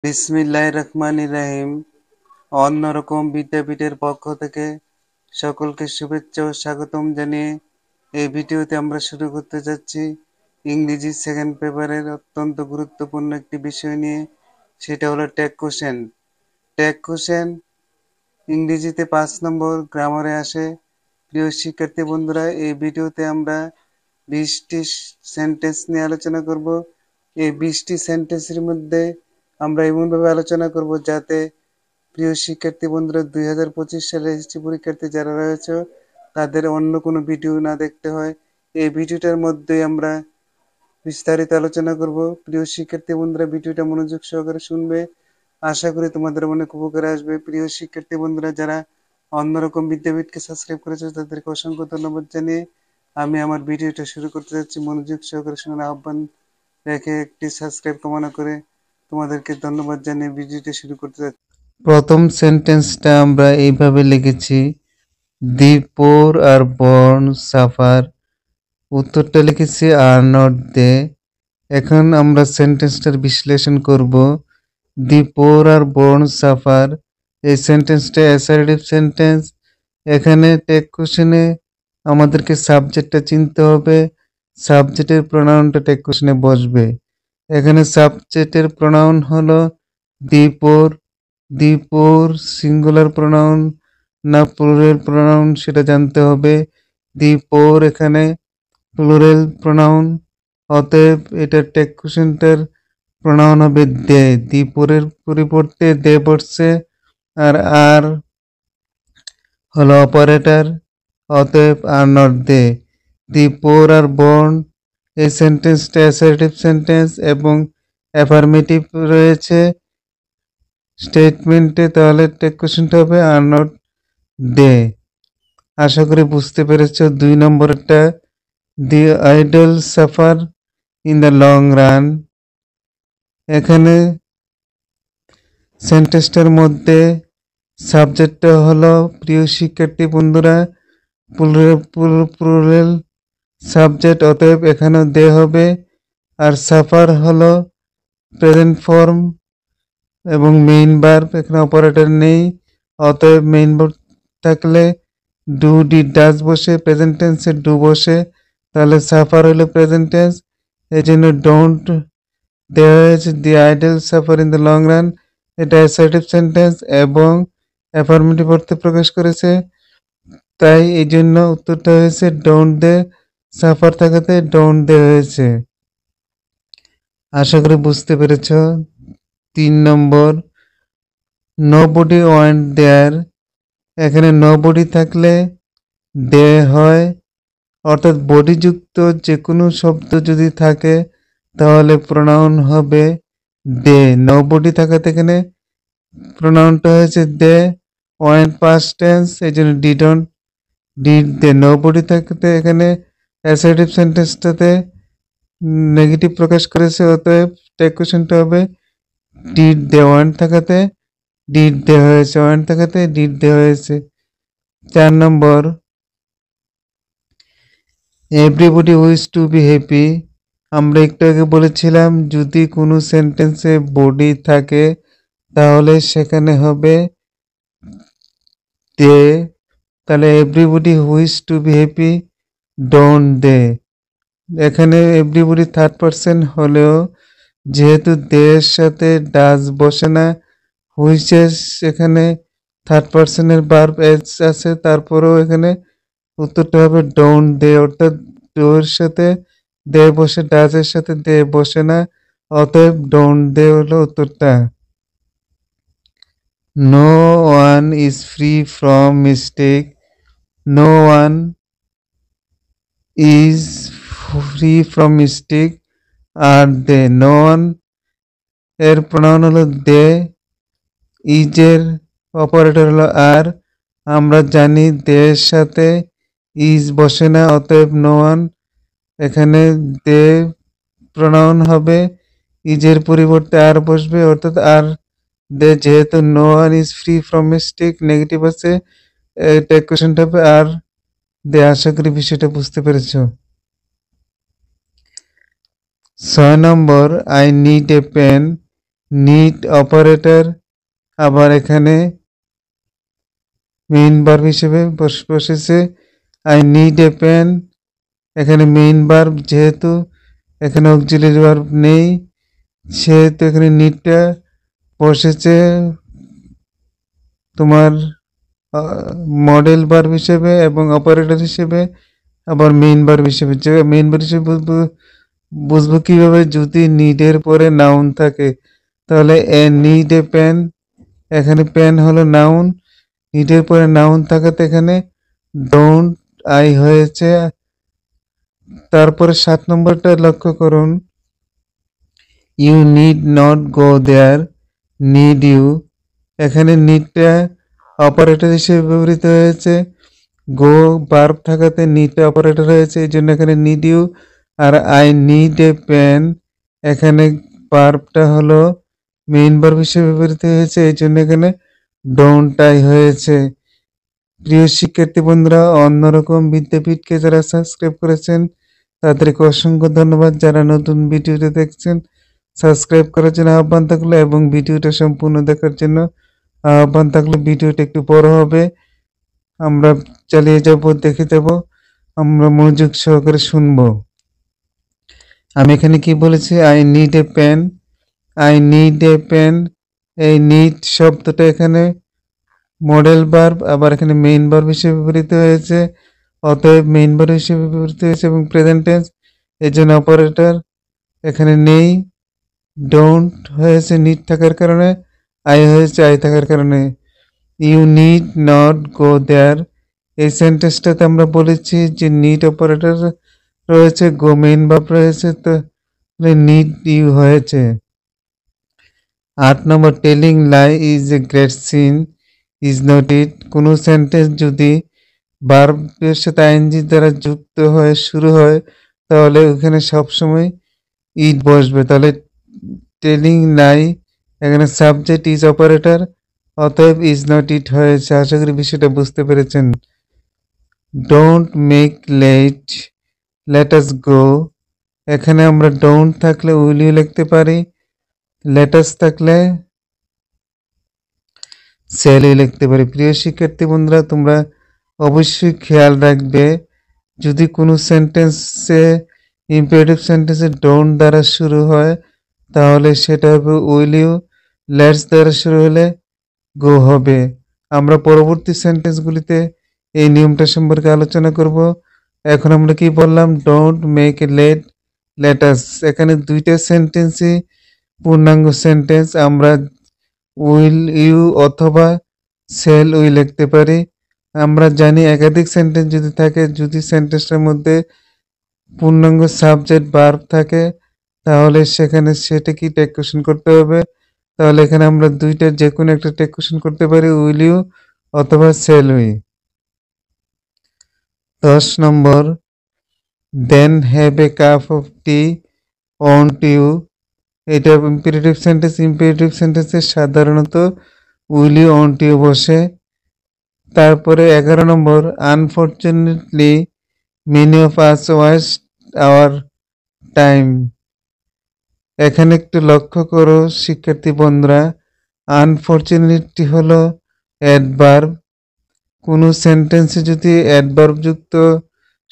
বিসমিল্লাহির রহমানির রহিম। অন্যরকম বিদ্যাপীঠের পক্ষ থেকে সকলকে শুভেচ্ছা ও স্বাগতম জানিয়ে এই ভিডিওতে আমরা শুরু করতে যাচ্ছি ইংরেজি সেকেন্ড পেপারের অত্যন্ত গুরুত্বপূর্ণ একটি বিষয় নিয়ে, সেটা হলো ট্যাগ কোশ্চেন। ট্যাগ কোশ্চেন ইংরেজিতে 5 নম্বর গ্রামারে আসে। প্রিয় শিক্ষার্থী বন্ধুরা, এই ভিডিওতে আমরা 20টি সেন্টেন্স নিয়ে আলোচনা করব। এই 20টি সেন্টেন্সের মধ্যে আমরা এমনভাবে আলোচনা করব যাতে প্রিয় শিক্ষার্থী বন্ধুরা 2025 সালে এসএসসি পরীক্ষার্থী যারা রয়েছে তাদের অন্য কোনো ভিডিও না দেখতে হয়। এই ভিডিওটার মধ্যেই আমরা বিস্তারিত আলোচনা করব। প্রিয় শিক্ষার্থী বন্ধুরা, ভিডিওটা মনোযোগ সহকারে শুনবে, আশা করি তোমাদের অনেক উপকারে আসবে। প্রিয় শিক্ষার্থী বন্ধুরা, যারা অন্যরকম বিদ্যাপীঠকে সাবস্ক্রাইব করেছে তাদেরকে অসংখ্য ধন্যবাদ জানিয়ে আমি আমার ভিডিওটা শুরু করতে যাচ্ছি। মনোযোগ সহকারে শোনার আহ্বান রেখে একটি সাবস্ক্রাইব কামনা করে তোমাদেরকে ধন্যবাদ জানিয়ে ভিডিওটা শুরু করতে যাচ্ছি। প্রথম সেন্টেন্সটা আমরা এইভাবে লিখেছি, দি পোর আর বর্ন সাফার। উত্তরটা লিখেছি আর নট দে। এখন আমরা সেন্টেন্সটার বিশ্লেষণ করব। দি পোর আর বর্ন সাফার, এই সেন্টেন্সটা অ্যাসার্টিভ সেন্টেন্স। এখানে টেক কোশ্চেনে আমাদেরকে সাবজেক্টটা চিনতে হবে, সাবজেক্টের প্রোনাউনটা টেক কোশ্চেনে বসবে। এখানে সাবজেক্টের প্রোনাউন হলো দি পোর। দি পোর সিঙ্গুলার প্রোনাউন না প্লুরাল প্রোনাউন সেটা জানতে হবে। দি পোর এখানে প্লুরাল প্রোনাউন, অতএব এটা টেক কোশ্চেনটার প্রোনাউন হবে দে। দি পোরের পরিবর্তে দে বসছে, আর হলো অপারেটর, অতএব are not they. The poor are born, এই সেন্টেন্সটা অ্যাসার্টিভ সেন্টেন্স এবং অ্যাফার্মেটিভ রয়েছে স্টেটমেন্টে, তাহলে টেক কোশ্চেনটা হবে আর নট দে। আশা করি বুঝতে পেরেছ। 2 নম্বরটা, the idle suffer in the long run. এখানে সেন্টেন্সটার মধ্যে সাবজেক্টটা হলো, প্রিয় শিক্ষার্থী বন্ধুরা, প্লুরাল সাবজেক্ট, অতএব এখানেও দে হবে। আর সাফার হলো প্রেজেন্ট ফর্ম এবং মেইন ভার্ব, এখানে অপারেটর নেই, অতএব মেইন ভার্ব থাকলে ডু ডিড ডাজ বসে, প্রেজেন্ট টেন্সে ডু বসে, তাহলে সাফার হলো প্রেজেন্ট টেন্স। এই জন্য ডোন্ট দেওয়া হয়েছে the idle suffer in the long run, এটা অ্যাসার্টিভ সেন্টেন্স এবং অ্যাফার্মেটিভ অর্থে প্রকাশ করেছে, তাই এই জন্য উত্তরটা হয়েছে ডোন্ট দে। সাফার থাকাতে ডোন্ট দে হয়েছে। আশা করি বুঝতে পেরেছ। 3 নম্বর, নোবডি ওয়ান্ট দেয়ার। এখানে নোবডি থাকলে দে হয়, অর্থাৎ বডিযুক্ত যে কোনো শব্দ যদি থাকে তাহলে প্রোনাউন হবে দে। নোবডি থাকাতে এখানে প্রোনাউনটা হয়েছে দে। ওয়ান্ট পাস্ট টেন্স, এই জন্য ডিডন্ট, ডিড দে। নোবডি থাকতে এখানে অ্যাসার্টিভ সেন্টেন্সটাতে নেগেটিভ প্রকাশ করেছে, অতএব টেক কোশ্চেনটা হবে ডিড দে। ওয়ান্ট থাকাতে ডিড দে হয়েছে, ওয়ান্ট থাকাতে ডিড দে হয়েছে। 4 নম্বর, everybody wish to be happy. আমরা একটু আগে বলেছিলাম যদি কোনো সেন্টেন্সে বডি থাকে তাহলে সেখানে হবে দে, তাহলে everybody wish to be happy, don't they. এখানে এভরিবডি থার্ড পারসন হলেও যেহেতু দের সাথে ডাজ বসে না, হুইচেস এখানে থার্ড পারসনের ভার্ব এজ আছে, তারপরেও এখানে উত্তরটা হবে ডোন্ট দে, অর্থাৎ ডোর সাথে দে বসে, ডাজের সাথে দে বসে না, অতএব ডোন্ট দে হলো উত্তরটা। No one is free from mistake. No one is free from mistake are they. No one এর প্রোনাউন হলো দে, ইজের অপারেটর হলো আর। আমরা জানি দের সাথে ইজ বসে না, অতএব নো ওয়ান এখানে দে প্রোনাউন হবে, ইজের পরিবর্তে আর বসবে, অর্থাৎ আর দে। যেহেতু no one is free from mistake negative আছে, টেক কোশ্চেনটা হবে আর দে। আশা করি বিষয়টা বুঝতে পেরেছ। 6 নম্বর, I need a pen. Need operator, আবার এখানে মেইন ভার্ব হিসেবে বসেছে আই নিড এ পেন। এখানে মেইন ভার্ব, যেহেতু এখানে অক্সিলারি ভার্ব নেই সেহেতু এখানে নিডটা বসেছে তোমার মডেল ভার্ব হিসেবে এবং অপারেটর হিসেবে, আবার মেইন ভার্ব হিসেবে। যে মেইন ভার্ব হিসেবে বুঝবো কিভাবে? যদি নিডের পরে নাউন থাকে, তাহলে এ নিড এ পেন, এখানে পেন হলো নাউন, নিডের পরে নাউন থাকাতে এখানে ডোন্ট আই হয়েছে। তারপরে 7 নম্বরটা লক্ষ্য করুন, you need not go there, need you. এখানে নিডটা অপারেটর হিসেবে ব্যবহৃত হয়েছে, গো ভার্ব থাকাতে নিডটা অপারেটর হয়েছে, এই জন্য এখানে নিড ইউ। আর আই নিড এ পেন, এখানে ভার্বটা হলো মেইন ভার্ব হিসেবে ব্যবহৃত হয়েছে, এই জন্য এখানে ডোন্ট আই হয়েছে। প্রিয় শিক্ষার্থী বন্ধুরা, অন্যরকম বিদ্যাপীঠকে যারা সাবস্ক্রাইব করেছেন তাদেরকে অসংখ্য ধন্যবাদ। যারা নতুন ভিডিওটা দেখছেন সাবস্ক্রাইব করার জন্য আহ্বান থাকলো এবং ভিডিওটা সম্পূর্ণ দেখার জন্য আহ্বান থাকলো। ভিডিওটা একটু বড় হবে, আমরা চালিয়ে যাব, দেখে যাব, আমরা মনোযোগ সহকারে শুনবো। আমি এখানে কি বলেছি? I need a pen, I need a pen. এই নিড শব্দটা এখানে মডেল ভার্ব, আবার এখানে মেইন ভার্ব হিসেবে ব্যবহৃত হয়েছে, অতএব মেইন ভার্ব হিসেবে ব্যবহৃত হয়েছে এবং প্রেজেন্ট টেন্স, এর জন্য অপারেটর এখানে নেই। ডোন্ট হয়েছে নিড থাকার কারণে, আই হয়েছে আই থাকার কারণে। ইউ নিড নট গো দেয়ার, এই সেন্টেন্সটাতে আমরা বলেছি যে নিড অপারেটর রয়েছে, গো মেইন ভার্ব রয়েছে, তো নিড ইউ হয়েছে। 8 নম্বর, telling lie is a great sin, is not it. কোনো সেন্টেন্স যদি ভার্বের সাথে আইএনজি দ্বারা যুক্ত হয়ে শুরু হয় তাহলে ওখানে সবসময় ইট বসবে। তাহলে টেলিং লাই, এখানে সাবজেক্ট ইজ অপারেটর, অতএব ইজ নট ইট হয়েছে। আশা করি বিষয়টা বুঝতে পেরেছেন। Don't make late, let us go. এখানে আমরা ডোন্ট থাকলে উইল ইউ লিখতে পারি, লেট আস থাকলে শ্যাল ইউ লিখতে পারি। প্রিয় শিক্ষার্থী বন্ধুরা, তোমরা অবশ্যই খেয়াল রাখবে, যদি কোনো সেন্টেন্সে ইম্পারেটিভ সেন্টেন্সে ডোন্ট দ্বারা শুরু হয় তাহলে সেটা হবে উইল ইউ, লেটস দ্বারা শুরু হলে গো হবে। আমরা পরবর্তী সেন্টেন্সগুলিতে এই নিয়মটা সম্পর্কে আলোচনা করব। এখন আমরা কি বললাম? Don't make a late, let us. এখানে দুইটা সেন্টেন্সই পূর্ণাঙ্গ সেন্টেন্স, আমরা উইল ইউ অথবা শ্যাল উই লিখতে পারি। আমরা জানি একাধিক সেন্টেন্স যদি থাকে, যদি সেন্টেন্সটার মধ্যে পূর্ণাঙ্গ সাবজেক্ট ভার্ব থাকে তাহলে সেখানে সেটা কি টেক কোয়েশ্চেন করতে হবে। তাহলে এখানে আমরা দুইটা যে কোনো একটা টেক কোয়েশ্চেন করতে পারি, উইল ইউ অথবা শ্যাল উই। 10 নম্বর, then have a cup of tea, won't you. এটা ইম্পারেটিভ সেন্টেন্স, ইম্পারেটিভ সেন্টেন্সে সাধারণত উইল ইউ ওন্ট ইউ বসে। তারপরে 11 নম্বর, unfortunately many of us waste our time. এখানে একটু লক্ষ্য করো শিক্ষার্থী বন্ধুরা, আনফরচুনেটলি হলো অ্যাডভার্ব। কোনো সেন্টেন্সে যদি অ্যাডভার্ব যুক্ত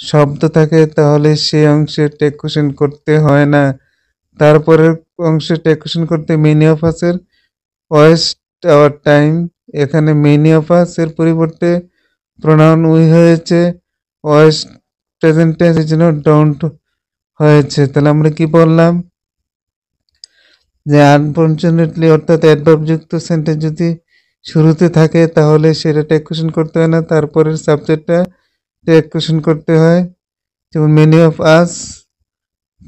শব্দ থাকে তাহলে সেই অংশে টেক কোয়েশ্চেন করতে হয় না। তারপরের অংশে টেক কোয়েশ্চেন করতে মেনি অফ আস-এর ওয়েস্ট আওয়ার টাইম, এখানে মেনি অফ আস এর পরিবর্তে প্রোনাউন উই হয়েছে, ওয়েস্ট প্রেজেন্ট টেন্স, এর জন্য ডোন্ট হয়েছে। তাহলে আমরা কি বললাম? যে আনফরচুনেটলি অর্থাৎ অ্যাডভার্ব যুক্ত সেন্টেন্স যদি শুরুতে থাকে তাহলে সেটা টেক কোয়েশ্চেন করতে হয় না, তারপরের সাবজেক্টটা টেক কোয়েশ্চেন করতে হয়। যেমন মেনি অফ আস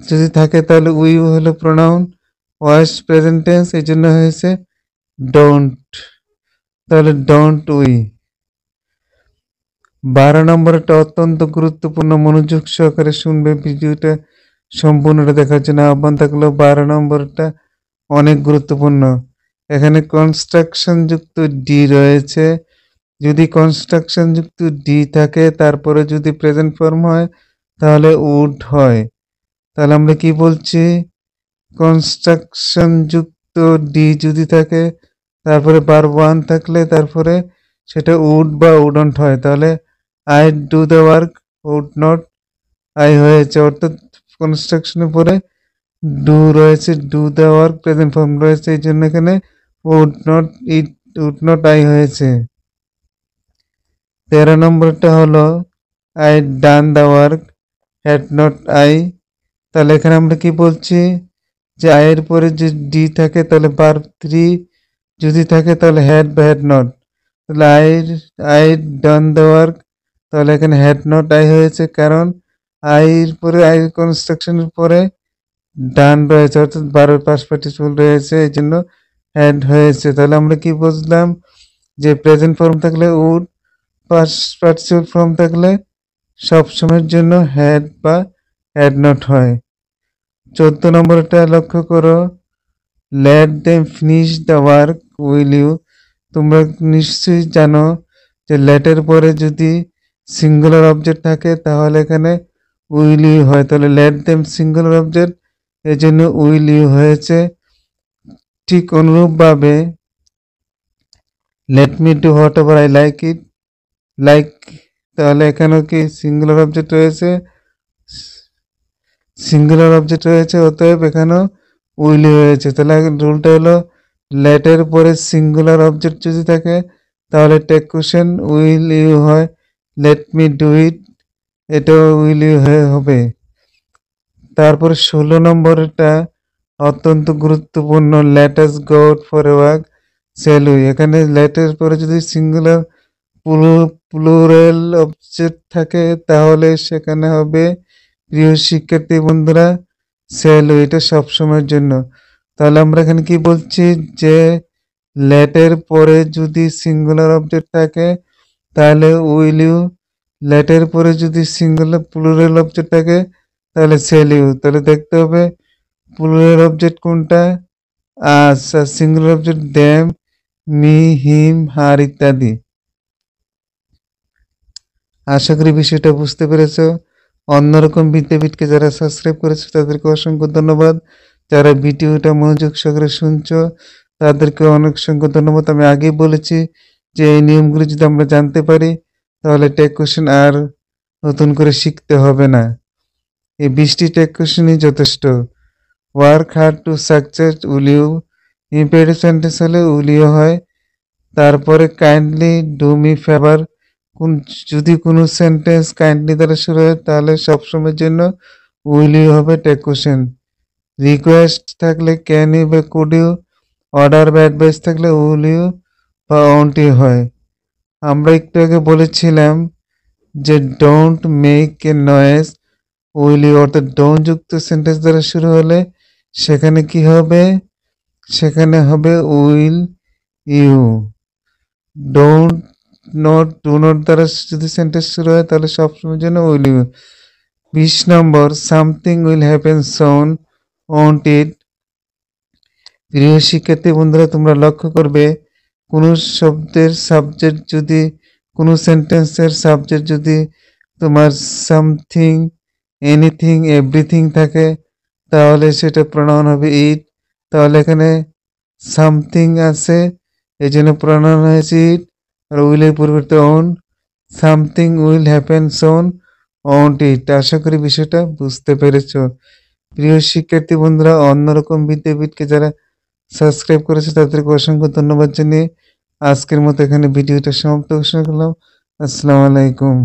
যদি থাকে তাহলে উই হলো প্রোনাউন, ওয়েস্ট প্রেজেন্ট টেন্স, এই জন্য হয়েছে ডোন্ট। তাহলে ডোন্ট উই। 12 নম্বরটা অত্যন্ত গুরুত্বপূর্ণ, মনোযোগ সহকারে শুনবে, ভিডিওটা সম্পূর্ণটা দেখার জন্য আহ্বান থাকলো। 12 নম্বরটা অনেক গুরুত্বপূর্ণ। এখানে কনস্ট্রাকশন যুক্ত ডি রয়েছে, যদি কনস্ট্রাকশন যুক্ত ডি থাকে তারপরে যদি প্রেজেন্ট ফর্ম হয় তাহলে উড হয়। তাহলে আমরা কি বলছি? কনস্ট্রাকশন যুক্ত তো ডি যদি থাকে, তারপরে বার ওয়ান থাকলে তারপরে সেটা উড বা উডন্ট হয়, তাহলে I do the work, would not I হয়েছে, অর্থাৎ কনস্ট্রাকশনের পরে ডু রয়েছে, do the work present form রয়েছে, এই জন্য এখানে would not it, would not I হয়েছে। 13 নম্বরটা হলো I done the work, had not I. তাহলে এখানে আমরা কি বলছি যে আয়ের পরে যে ডি থাকে তাহলে ভার্ব থ্রি যদি থাকে তাহলে হ্যাড বা হ্যাড নট, তাহলে আই ডান দ্য ওয়ার্ক, তাহলে এখানে হ্যাড নট আই হয়েছে, কারণ আইয়ের পরে আই কনস্ট্রাকশনের পরে ডান রয়েছে, অর্থাৎ ভার্বের পাস্ট পার্টিসিপল রয়েছে, এই জন্য হ্যাড হয়েছে। তাহলে আমরা কি বুঝলাম যে প্রেজেন্ট ফর্ম থাকলে উড, পাস্ট পার্টিসিপল ফর্ম থাকলে সব সময়ের জন্য হ্যাড বা হ্যাড নট হয়। 14 নম্বরটা লক্ষ্য করো, let them finish the work will you. তোমরা নিশ্চয়ই জানো যে লেটের পরে যদি সিঙ্গুলার অবজেক্ট থাকে তাহলে এখানে উইল ইউ হয়, তাহলে লেট দেম সিঙ্গুলার অবজেক্ট, এই জন্য উইল ইউ হয়েছে। ঠিক অনুরূপভাবে let me do what ever I like it, like, তাহলে এখানেও কি সিঙ্গুলার অবজেক্ট রয়েছে, সিঙ্গুলার অবজেক্ট রয়েছে, অতএব এখানেও উইল হয়েছে। তাহলে রুলটা হলো লেটের পরে সিঙ্গুলার অবজেক্ট যদি থাকে তাহলে টেক কোশ্চেন উইল ইউ হয়, লেট মি ডু ইট এটাও উইল ইউ হবে। তারপরে 16 নম্বরটা অত্যন্ত গুরুত্বপূর্ণ, late us go out for a walk shall we. এখানে লেটের পরে যদি সিঙ্গুলার প্লুরাল অবজেক্ট থাকে তাহলে সেখানে হবে প্রিয় শিক্ষার্থী বন্ধুরা শ্যাল উই, এটা সবসময়ের জন্য। তাহলে আমরা এখানে কি বলছি যে লেটের পরে যদি সিঙ্গুলার অবজেক্ট থাকে তাহলে উইল ইউ, লেটের পরে যদি সিঙ্গুলার প্লুরাল অবজেক্ট থাকে তাহলে শ্যাল ইউ। তাহলে দেখতে হবে প্লুরাল অবজেক্ট কোনটা, আস, আর সিঙ্গুলার অবজেক্ট দেম, মি, হিম, হার ইত্যাদি। আশা করি বিষয়টা বুঝতে পেরেছো। অন্যরকম বিদ্যাপীঠকে যারা সাবস্ক্রাইব করেছো তাদেরকে অসংখ্য ধন্যবাদ, যারা ভিডিওটা মনোযোগ সহকারে শুনছো তাদেরকে অনেক অসংখ্য ধন্যবাদ। আমি আগেই বলেছি যে এই নিয়মগুলি যদি আমরা জানতে পারি তাহলে টেক কোশ্চেন আর নতুন করে শিখতে হবে না, এই 20টি টেক কোশ্চেনই যথেষ্ট। Work hard to success will you, imperative sentence হলে উইল ইউ হয়। তারপরে কাইন্ডলি ডু মি ফেভার, যদি কোনো সেন্টেন্স কাইন্ডলি দ্বারা শুরু হয় তাহলে সবসময়ের জন্য উইল ইউ হবে টেক কোশ্চেন। রিকোয়েস্ট থাকলে ক্যান ইউ বা কুড ইউ, অর্ডার বা অ্যাডভাইস থাকলে উইল ইউ বা ওন্ট ইউ হয়। আমরা একটু আগে বলেছিলাম যে don't make a noise will you, অর্থাৎ ডোন্ট যুক্ত সেন্টেন্স দ্বারা শুরু হলে সেখানে কি হবে, সেখানে হবে will you. Don't not, do not দ্বারা যদি সেন্টেন্স শুরু হয় তাহলে সবসময়ের জন্য উইল ইউ। 20 নম্বর, something will happen soon won't ইট। প্রিয় শিক্ষার্থী বন্ধুরা তোমরা লক্ষ্য করবে কোনো শব্দের সাবজেক্ট যদি, কোনো সেন্টেন্সের সাবজেক্ট যদি তোমার সামথিং, এনিথিং, এভরিথিং থাকে তাহলে সেটা প্রোনাউন হবে ইট। তাহলে এখানে সামথিং আছে এই জন্য প্রোনাউন হয়েছে ইট, আর উইলের পরিবর্তে won't. Something will happen soon won't it. আশা করি বিষয়টা বুঝতে পেরেছ। প্রিয় শিক্ষার্থী বন্ধুরা অন্যরকম বিদ্যাপীঠকে যারা সাবস্ক্রাইব করেছে তাদেরকে অসংখ্য ধন্যবাদ জানিয়ে আজকের মতো এখানে ভিডিওটা সমাপ্ত ঘোষণা করলাম। আসসালামু আলাইকুম।